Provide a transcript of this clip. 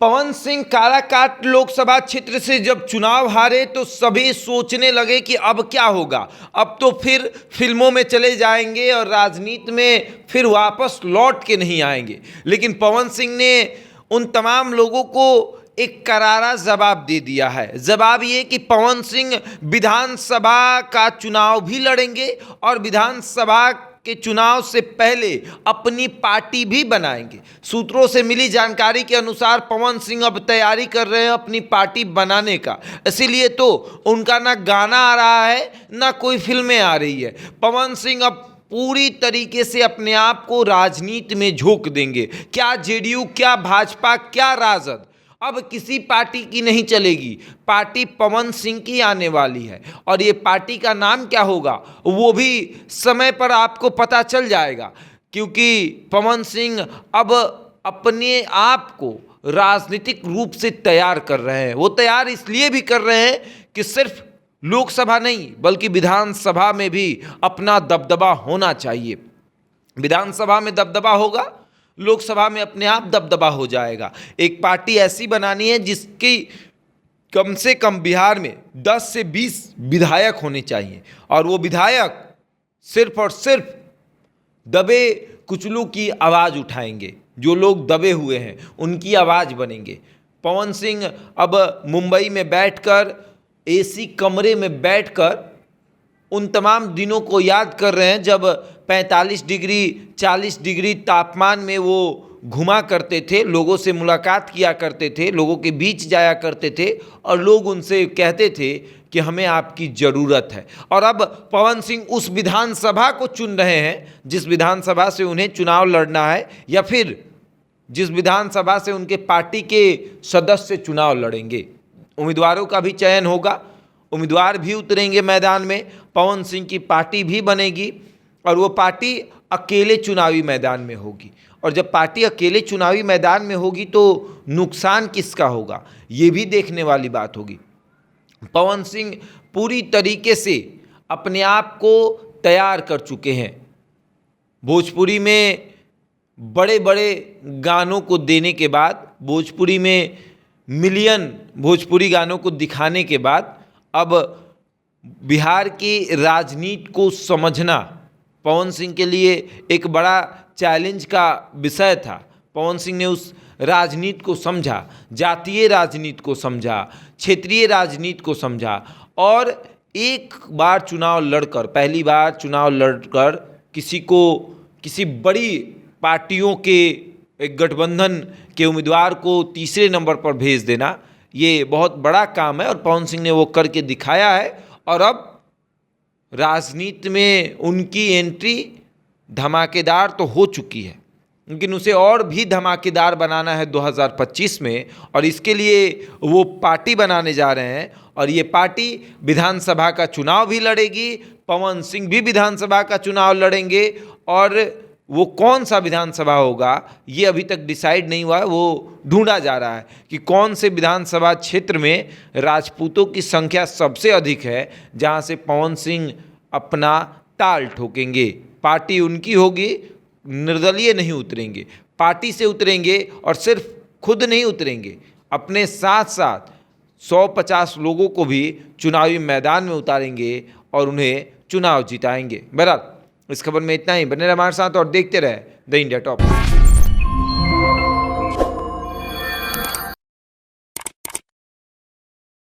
पवन सिंह काराकाट लोकसभा क्षेत्र से जब चुनाव हारे तो सभी सोचने लगे कि अब क्या होगा। अब तो फिर फिल्मों में चले जाएंगे और राजनीति में फिर वापस लौट के नहीं आएंगे। लेकिन पवन सिंह ने उन तमाम लोगों को एक करारा जवाब दे दिया है। जवाब ये कि पवन सिंह विधानसभा का चुनाव भी लड़ेंगे और विधानसभा के चुनाव से पहले अपनी पार्टी भी बनाएंगे। सूत्रों से मिली जानकारी के अनुसार पवन सिंह अब तैयारी कर रहे हैं अपनी पार्टी बनाने का। इसीलिए तो उनका ना गाना आ रहा है ना कोई फिल्में आ रही है। पवन सिंह अब पूरी तरीके से अपने आप को राजनीति में झोंक देंगे। क्या जेडीयू, क्या भाजपा, क्या राजद, अब किसी पार्टी की नहीं चलेगी। पार्टी पवन सिंह की आने वाली है और ये पार्टी का नाम क्या होगा वो भी समय पर आपको पता चल जाएगा, क्योंकि पवन सिंह अब अपने आप को राजनीतिक रूप से तैयार कर रहे हैं। वो तैयार इसलिए भी कर रहे हैं कि सिर्फ लोकसभा नहीं बल्कि विधानसभा में भी अपना दबदबा होना चाहिए। विधानसभा में दबदबा होगा, लोकसभा में अपने आप दबदबा हो जाएगा। एक पार्टी ऐसी बनानी है जिसकी कम से कम बिहार में 10 से 20 विधायक होने चाहिए और वो विधायक सिर्फ और सिर्फ दबे कुचलों की आवाज़ उठाएंगे। जो लोग दबे हुए हैं उनकी आवाज़ बनेंगे। पवन सिंह अब मुंबई में बैठकर, एसी कमरे में बैठकर उन तमाम दिनों को याद कर रहे हैं जब 45 डिग्री 40 डिग्री तापमान में वो घुमा करते थे, लोगों से मुलाकात किया करते थे, लोगों के बीच जाया करते थे और लोग उनसे कहते थे कि हमें आपकी ज़रूरत है। और अब पवन सिंह उस विधानसभा को चुन रहे हैं जिस विधानसभा से उन्हें चुनाव लड़ना है, या फिर जिस विधानसभा से उनके पार्टी के सदस्य चुनाव लड़ेंगे। उम्मीदवारों का भी चयन होगा, उम्मीदवार भी उतरेंगे मैदान में, पवन सिंह की पार्टी भी बनेगी और वो पार्टी अकेले चुनावी मैदान में होगी। और जब पार्टी अकेले चुनावी मैदान में होगी तो नुकसान किसका होगा ये भी देखने वाली बात होगी। पवन सिंह पूरी तरीके से अपने आप को तैयार कर चुके हैं। भोजपुरी में बड़े बड़े गानों को देने के बाद, भोजपुरी में मिलियन भोजपुरी गानों को दिखाने के बाद अब बिहार की राजनीति को समझना पवन सिंह के लिए एक बड़ा चैलेंज का विषय था। पवन सिंह ने उस राजनीति को समझा, जातीय राजनीति को समझा, क्षेत्रीय राजनीति को समझा और एक बार चुनाव लड़कर, पहली बार चुनाव लड़कर किसी बड़ी पार्टियों के एक गठबंधन के उम्मीदवार को तीसरे नंबर पर भेज देना, ये बहुत बड़ा काम है और पवन सिंह ने वो करके दिखाया है। और अब राजनीति में उनकी एंट्री धमाकेदार तो हो चुकी है, लेकिन उसे और भी धमाकेदार बनाना है 2025 में, और इसके लिए वो पार्टी बनाने जा रहे हैं। और ये पार्टी विधानसभा का चुनाव भी लड़ेगी, पवन सिंह भी विधानसभा का चुनाव लड़ेंगे और वो कौन सा विधानसभा होगा ये अभी तक डिसाइड नहीं हुआ है। वो ढूंढा जा रहा है कि कौन से विधानसभा क्षेत्र में राजपूतों की संख्या सबसे अधिक है, जहां से पवन सिंह अपना ताल ठोकेंगे। पार्टी उनकी होगी, निर्दलीय नहीं उतरेंगे, पार्टी से उतरेंगे और सिर्फ खुद नहीं उतरेंगे, अपने साथ साथ 150 लोगों को भी चुनावी मैदान में उतारेंगे और उन्हें चुनाव जिताएंगे। बहरहाल इस खबर में इतना ही। बने रहे हमारे साथ और देखते रहे द इंडिया टॉप।